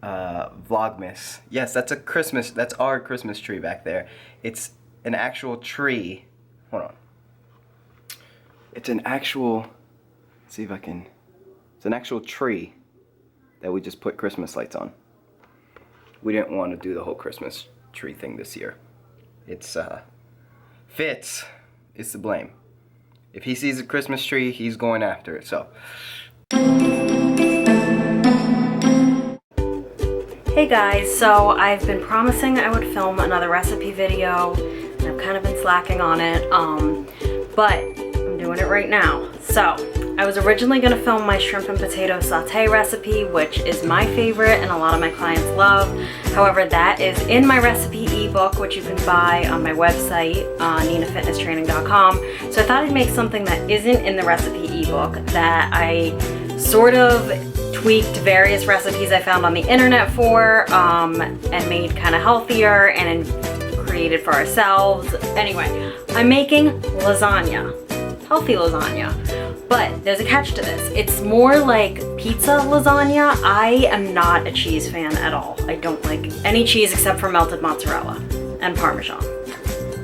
Vlogmas. Yes, that's our Christmas tree back there. It's an actual tree. Hold on. It's an actual, let's see if I can, it's an actual tree that we just put Christmas lights on. We didn't want to do the whole Christmas tree thing this year. It's, Fitz is to blame. If he sees a Christmas tree, he's going after it, so. Hey guys, so I've been promising I would film another recipe video, and I've kind of been slacking on it, but I'm doing it right now. So, I was originally going to film my shrimp and potato saute recipe, which is my favorite and a lot of my clients love. However, that is in my recipe ebook, which you can buy on my website, ninafitnesstraining.com. So I thought I'd make something that isn't in the recipe ebook, that I sort of tweaked various recipes I found on the internet for, and made kind of healthier and created for ourselves. Anyway, I'm making lasagna, healthy lasagna, but there's a catch to this. It's more like pizza lasagna. I am not a cheese fan at all. I don't like any cheese except for melted mozzarella and Parmesan,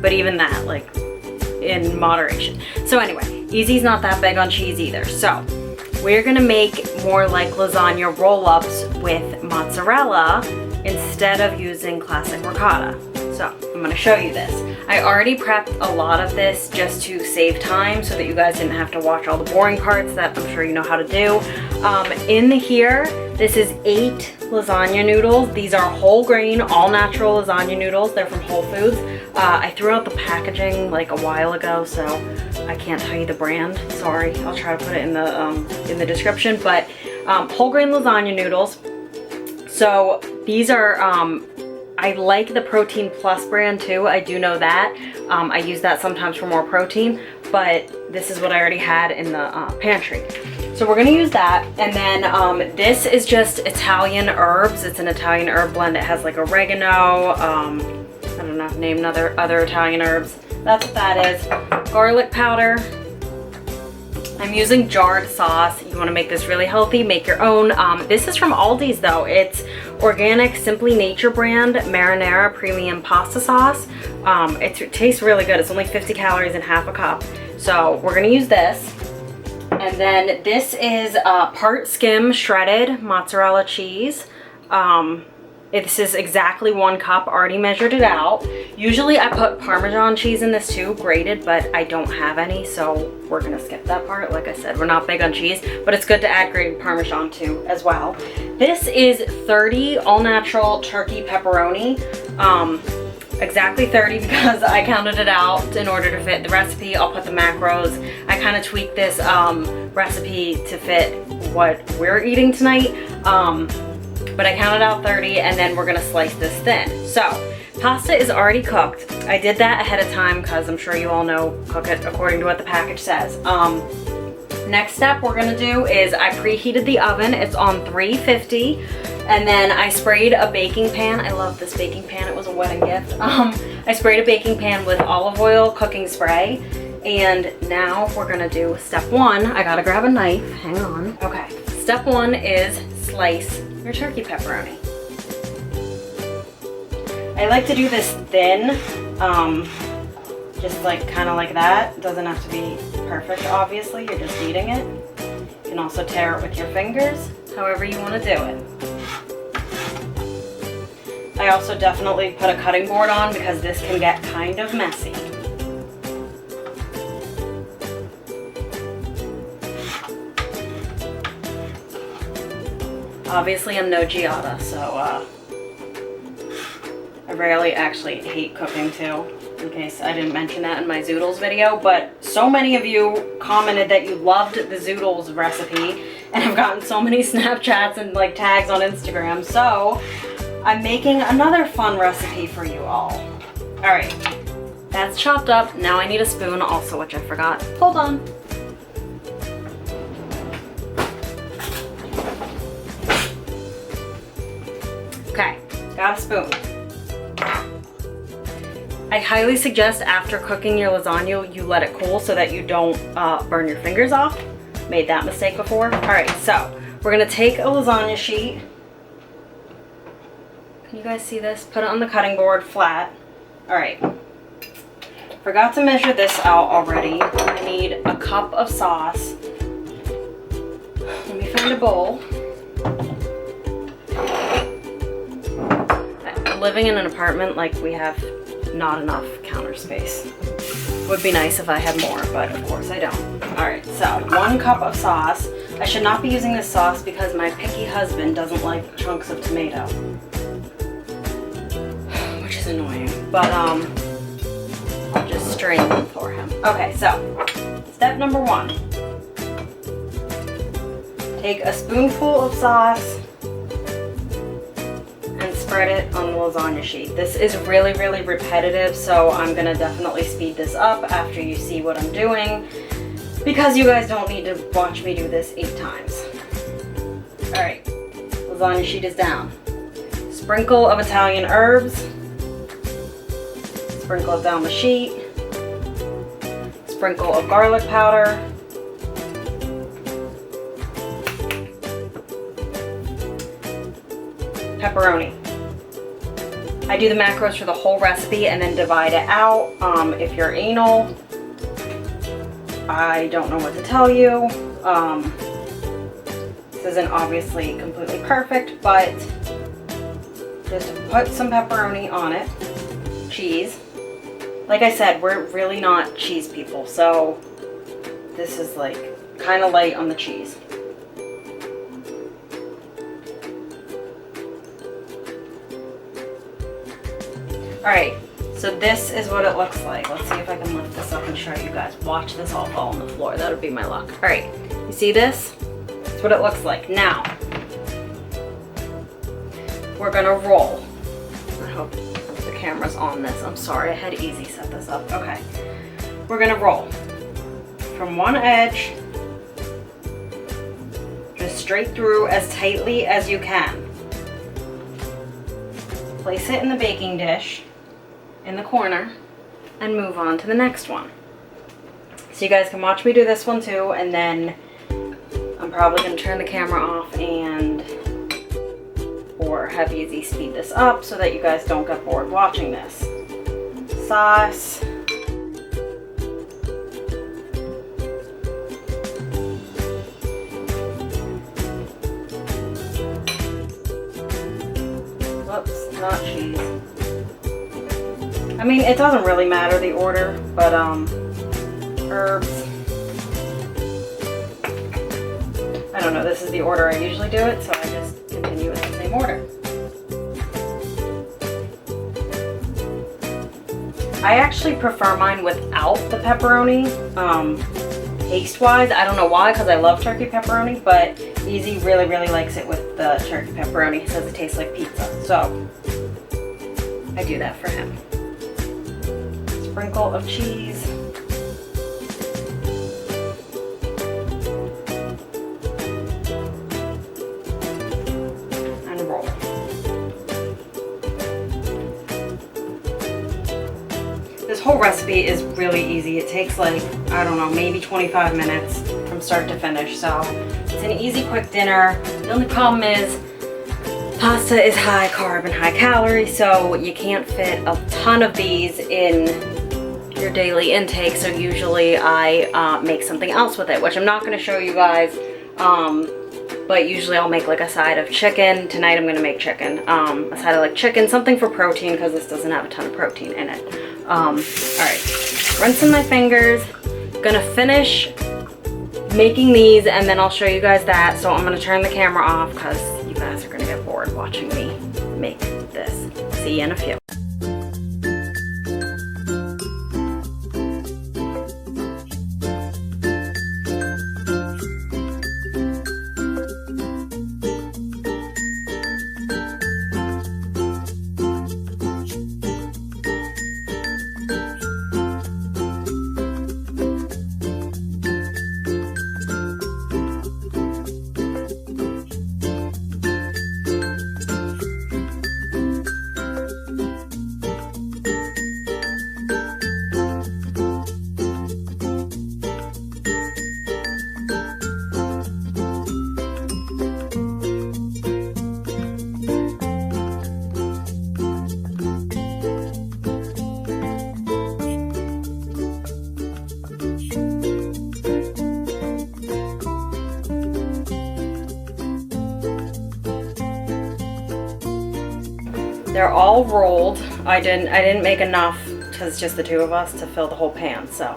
but even that, like, in moderation. So anyway, Easy's not that big on cheese either. So we're gonna make more like lasagna roll-ups with mozzarella instead of using classic ricotta. So I'm gonna show you this. I already prepped a lot of this just to save time so that you guys didn't have to watch all the boring parts that I'm sure you know how to do. In here, this is 8 lasagna noodles. These are whole grain, all natural lasagna noodles. They're from Whole Foods. I threw out the packaging like a while ago, so I can't tell you the brand. Sorry, I'll try to put it in the description. But whole grain lasagna noodles. So these are, I like the Protein Plus brand too. I do know that. I use that sometimes for more protein, but this is what I already had in the pantry. So we're gonna use that, and then this is just Italian herbs. It's an Italian herb blend. It has like oregano, I don't know, name other Italian herbs. That's what that is. Garlic powder. I'm using jarred sauce. You wanna make this really healthy, make your own. This is from Aldi's though. It's organic, Simply Nature brand, marinara premium pasta sauce. It tastes really good. It's only 50 calories and half a cup. So we're gonna use this. And then this is part skim shredded mozzarella cheese. This is exactly 1 cup, already measured it out. Usually I put Parmesan cheese in this too, grated, but I don't have any, so we're gonna skip that part. Like I said, we're not big on cheese, but it's good to add grated Parmesan too as well. This is 30 all-natural turkey pepperoni. Exactly 30 because I counted it out in order to fit the recipe. I'll put the macros. I kind of tweaked this recipe to fit what we're eating tonight. But I counted out 30, and then we're gonna slice this thin. So, pasta is already cooked. I did that ahead of time because I'm sure you all know, cook it according to what the package says. Next step we're gonna do is I preheated the oven. It's on 350, and then I sprayed a baking pan. I love this baking pan, it was a wedding gift. I sprayed a baking pan with olive oil cooking spray, and now we're gonna do step 1. I gotta grab a knife, hang on. Okay, step 1 is slice your turkey pepperoni. I like to do this thin, just like kind of like that. It doesn't have to be perfect, obviously, you're just eating it. You can also tear it with your fingers, however you want to do it. I also definitely put a cutting board on because this can get kind of messy. Obviously, I'm no Giada, so I rarely actually hate cooking too, in case I didn't mention that in my zoodles video, but so many of you commented that you loved the zoodles recipe, and I've gotten so many Snapchats and like tags on Instagram, so I'm making another fun recipe for you all. All right, that's chopped up. Now I need a spoon also, which I forgot. Hold on. Okay, got a spoon. I highly suggest after cooking your lasagna, you let it cool so that you don't burn your fingers off. Made that mistake before. All right, so we're gonna take a lasagna sheet Can you guys see this? Put it on the cutting board flat. All right. Forgot to measure this out already. I need a cup of sauce. Let me find a bowl. Living in an apartment, like, we have not enough counter space. Would be nice if I had more, but of course I don't. All right, so 1 cup of sauce. I should not be using this sauce because my picky husband doesn't like chunks of tomato, which is annoying, but I'll just strain them for him. Okay, so step number 1. Take a spoonful of sauce and spread it on the lasagna sheet. This is really, really repetitive, so I'm gonna definitely speed this up after you see what I'm doing, because you guys don't need to watch me do this 8 times. All right, lasagna sheet is down. Sprinkle of Italian herbs. Sprinkle it down the sheet. Sprinkle of garlic powder. Pepperoni. I do the macros for the whole recipe and then divide it out. If you're anal, I don't know what to tell you. This isn't obviously completely perfect, but just put some pepperoni on it. Cheese. Like I said, we're really not cheese people, so this is like kind of light on the cheese. Alright, so this is what it looks like. Let's see if I can lift this up and show you guys. Watch this all fall on the floor. That would be my luck. Alright, you see this? That's what it looks like. Now, we're gonna roll. I hope the camera's on this. I'm sorry, I had Easy set this up. Okay, we're gonna roll from one edge, just straight through as tightly as you can. Place it in the baking dish in the corner and move on to the next one. So you guys can watch me do this one too, and then I'm probably gonna turn the camera off and or have Easy speed this up so that you guys don't get bored watching this. Sauce. Whoops, not cheese. I mean, it doesn't really matter the order, but herbs. I don't know, this is the order I usually do it, so I just continue with the same order. I actually prefer mine without the pepperoni, taste-wise. I don't know why, because I love turkey pepperoni, but Easy really, really likes it with the turkey pepperoni. He says it tastes like pizza, so I do that for him. Sprinkle of cheese. And roll. This whole recipe is really easy. It takes like, I don't know, maybe 25 minutes from start to finish. So it's an easy, quick dinner. The only problem is pasta is high carb and high calorie, so you can't fit a ton of these in your daily intake. So usually I make something else with it, which I'm not going to show you guys. But usually I'll make like a side of chicken. Tonight I'm going to make chicken. A side of like chicken, something for protein, because this doesn't have a ton of protein in it. Alright, rinsing my fingers. Gonna finish making these and then I'll show you guys that. So I'm gonna turn the camera off because you guys are gonna get bored watching me make this. See you in a few. They're all rolled. I didn't make enough because it's just the two of us to fill the whole pan. So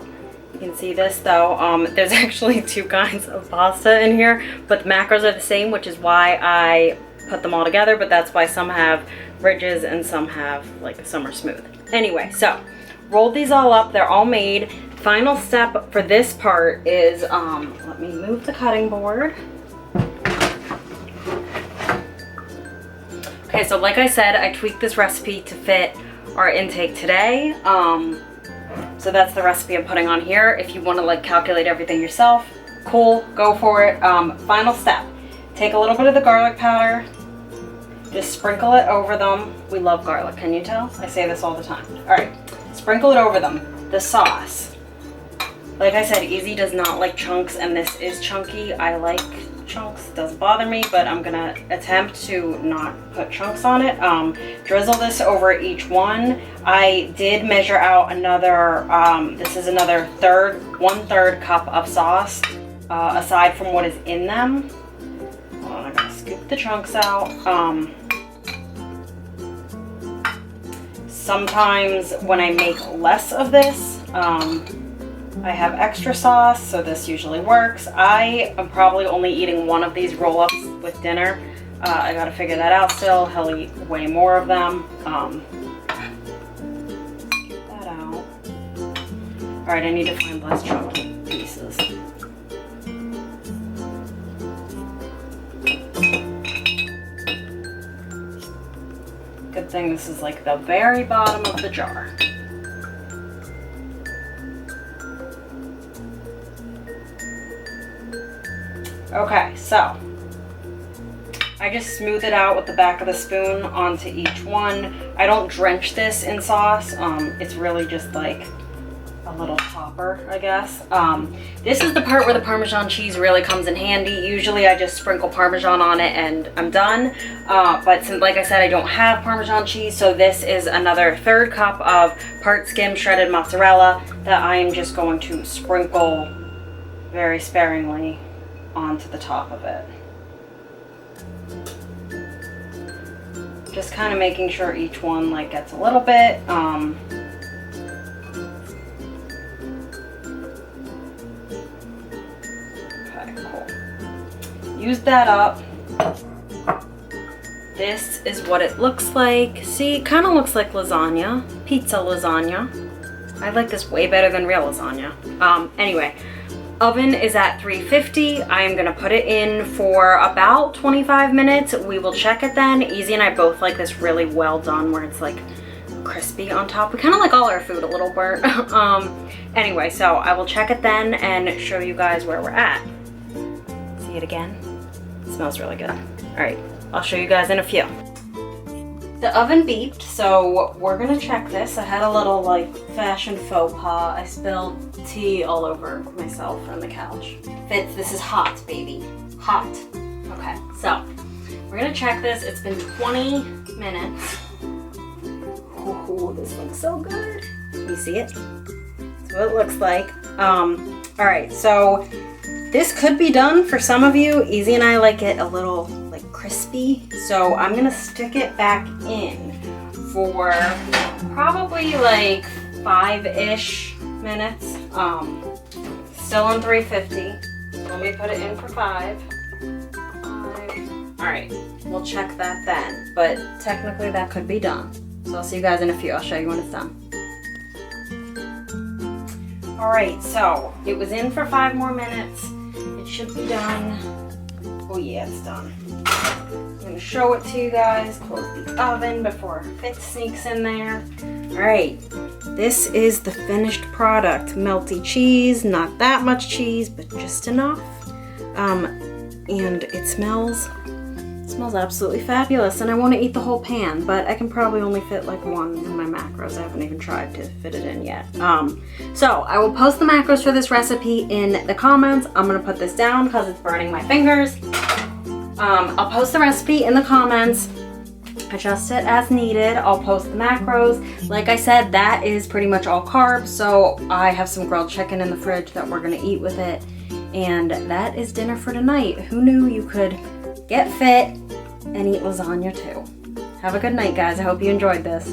you can see this though. There's actually two kinds of pasta in here, but the macros are the same, which is why I put them all together. But that's why some have ridges and some have some are smooth. Anyway, so rolled these all up. They're all made. Final step for this part is let me move the cutting board. Okay, so like I said, I tweaked this recipe to fit our intake today. So that's the recipe I'm putting on here. If you want to calculate everything yourself, cool, go for it. Final step, take a little bit of the garlic powder, just sprinkle it over them. We love garlic, can you tell? I say this all the time. All right, sprinkle it over them. The sauce, like I said, Easy does not like chunks, and this is chunky. I like chunks, doesn't bother me, but I'm gonna attempt to not put chunks on it. Drizzle this over each one. I did measure out another, this is another 1/3 cup of sauce, aside from what is in them. Hold on, I'm gonna scoop the chunks out. Sometimes when I make less of this, I have extra sauce, so this usually works. I am probably only eating one of these roll-ups with dinner. I gotta figure that out still. He'll eat way more of them. Get that out. All right, I need to find less chunky pieces. Good thing this is the very bottom of the jar. Okay, so I just smooth it out with the back of the spoon onto each one. I don't drench this in sauce. It's really just a little topper, I guess. This is the part where the Parmesan cheese really comes in handy. Usually I just sprinkle Parmesan on it and I'm done. But since, like I said, I don't have Parmesan cheese, so this is another 1/3 cup of part skim shredded mozzarella that I am just going to sprinkle very sparingly onto the top of it. Just kind of making sure each one gets a little bit. Okay, cool. Use that up. This is what it looks like. See, it kind of looks like lasagna, pizza lasagna. I like this way better than real lasagna. Anyway. Oven is at 350. I am gonna put it in for about 25 minutes. We will check it then. Easy and I both like this really well done where it's crispy on top. We kind of like all our food a little burnt. Anyway, so I will check it then and show you guys where we're at. See it again? It smells really good. All right, I'll show you guys in a few. The oven beeped, so we're gonna check this. I had a little fashion faux pas. I spilled tea all over myself on the couch. Fitz, this is hot, baby. Hot. Okay, so we're gonna check this. It's been 20 minutes. Ooh, this looks so good. Can you see it? That's what it looks like. All right, so this could be done for some of you. Easy and I like it a little crispy, so I'm gonna stick it back in for probably 5-ish minutes. Still on 350. Let me put it in for 5. All right, we'll check that then, but technically that could be done. So I'll see you guys in a few. I'll show you when it's done. All right, so it was in for 5 more minutes. It should be done. Oh yeah, it's done. I'm gonna show it to you guys. Close the oven before Fitz sneaks in there. All right, this is the finished product. Melty cheese, not that much cheese, but just enough. And it smells absolutely fabulous. And I want to eat the whole pan, but I can probably only fit one in my macros. I haven't even tried to fit it in yet. So I will post the macros for this recipe in the comments. I'm gonna put this down because it's burning my fingers. I'll post the recipe in the comments. Adjust it as needed. I'll post the macros. Like I said, that is pretty much all carbs, so I have some grilled chicken in the fridge that we're gonna eat with it. And that is dinner for tonight. Who knew you could get fit and eat lasagna too? Have a good night, guys. I hope you enjoyed this.